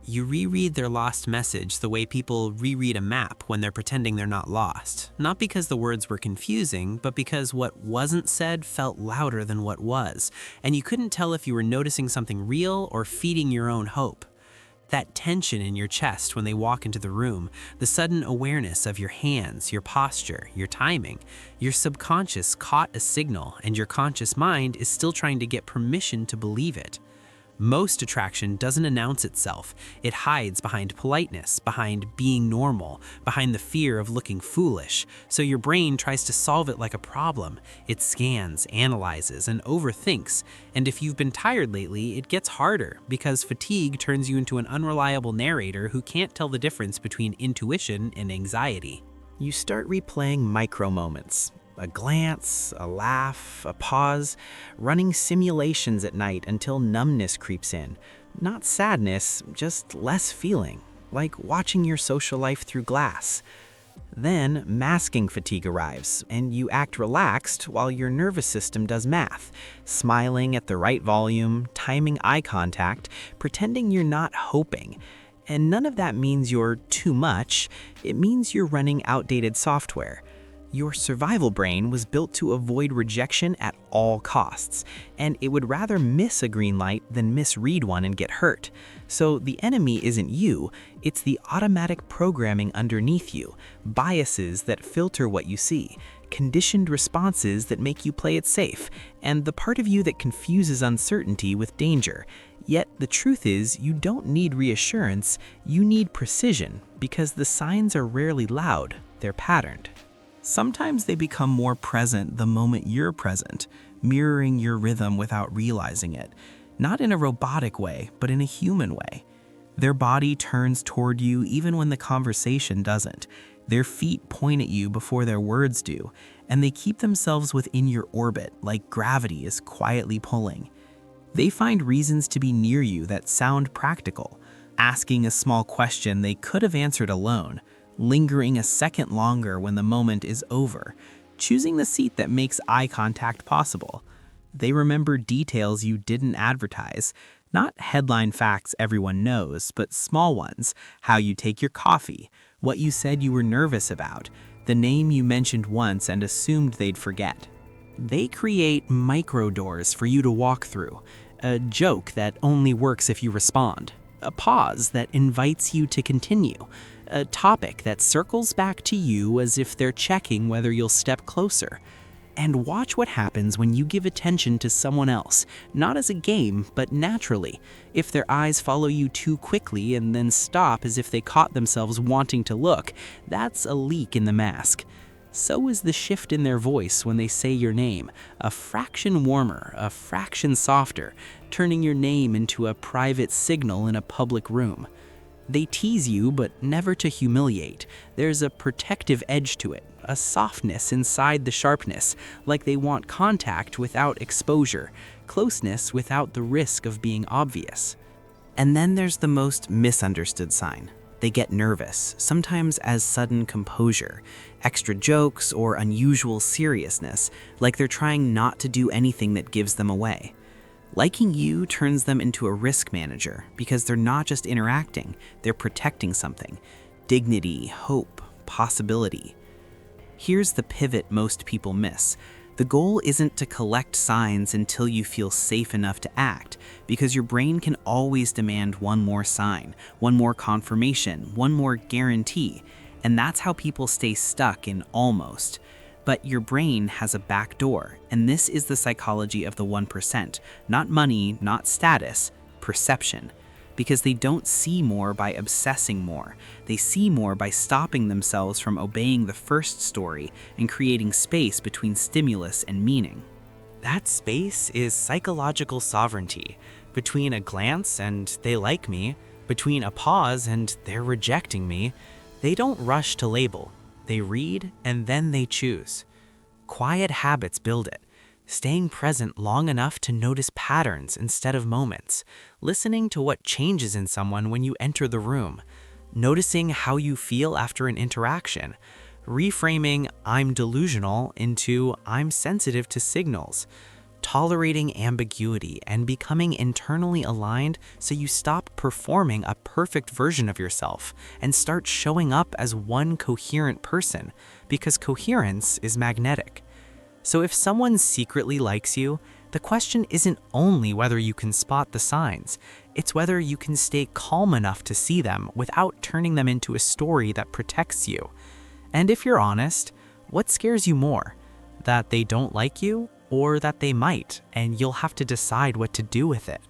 You reread their lost message the way people reread a map when they're pretending they're not lost. Not because the words were confusing, but because what wasn't said felt louder than what was, and you couldn't tell if you were noticing something real or feeding your own hope. That tension in your chest when they walk into the room, the sudden awareness of your hands, your posture, your timing, your subconscious caught a signal and your conscious mind is still trying to get permission to believe it. Most attraction doesn't announce itself. It hides behind politeness, behind being normal, behind the fear of looking foolish. So your brain tries to solve it like a problem. It scans, analyzes, and overthinks. And if you've been tired lately, it gets harder because fatigue turns you into an unreliable narrator who can't tell the difference between intuition and anxiety. You start replaying micro moments. A glance, a laugh, a pause, running simulations at night until numbness creeps in. Not sadness, just less feeling, like watching your social life through glass. Then masking fatigue arrives, and you act relaxed while your nervous system does math, smiling at the right volume, timing eye contact, pretending you're not hoping. And none of that means you're too much, it means you're running outdated software. Your survival brain was built to avoid rejection at all costs, and it would rather miss a green light than misread one and get hurt. So the enemy isn't you, it's the automatic programming underneath you, biases that filter what you see, conditioned responses that make you play it safe, and the part of you that confuses uncertainty with danger. Yet the truth is, you don't need reassurance, you need precision, because the signs are rarely loud, they're patterned. Sometimes they become more present the moment you're present, mirroring your rhythm without realizing it. Not in a robotic way, but in a human way. Their body turns toward you even when the conversation doesn't. Their feet point at you before their words do, and they keep themselves within your orbit like gravity is quietly pulling. They find reasons to be near you that sound practical, asking a small question they could have answered alone, lingering a second longer when the moment is over, choosing the seat that makes eye contact possible. They remember details you didn't advertise, not headline facts everyone knows, but small ones, how you take your coffee, what you said you were nervous about, the name you mentioned once and assumed they'd forget. They create micro doors for you to walk through, a joke that only works if you respond, a pause that invites you to continue, a topic that circles back to you as if they're checking whether you'll step closer. And watch what happens when you give attention to someone else, not as a game, but naturally. If their eyes follow you too quickly and then stop as if they caught themselves wanting to look, that's a leak in the mask. So is the shift in their voice when they say your name, a fraction warmer, a fraction softer, turning your name into a private signal in a public room. They tease you, but never to humiliate. There's a protective edge to it, a softness inside the sharpness, like they want contact without exposure, closeness without the risk of being obvious. And then there's the most misunderstood sign. They get nervous, sometimes as sudden composure, extra jokes or unusual seriousness, like they're trying not to do anything that gives them away. Liking you turns them into a risk manager because they're not just interacting, they're protecting something. Dignity, hope, possibility. Here's the pivot most people miss. The goal isn't to collect signs until you feel safe enough to act, because your brain can always demand one more sign, one more confirmation, one more guarantee, and that's how people stay stuck in almost. But your brain has a back door, and this is the psychology of the 1%, not money, not status, perception. Because they don't see more by obsessing more. They see more by stopping themselves from obeying the first story and creating space between stimulus and meaning. That space is psychological sovereignty, between a glance and they like me, between a pause and they're rejecting me. They don't rush to label. They read and then they choose. Quiet habits build it. Staying present long enough to notice patterns instead of moments. Listening to what changes in someone when you enter the room. Noticing how you feel after an interaction. Reframing "I'm delusional" into "I'm sensitive to signals." tolerating ambiguity and becoming internally aligned so you stop performing a perfect version of yourself and start showing up as one coherent person, because coherence is magnetic. So if someone secretly likes you, the question isn't only whether you can spot the signs, it's whether you can stay calm enough to see them without turning them into a story that protects you. And if you're honest, what scares you more? That they don't like you, or that they might, and you'll have to decide what to do with it?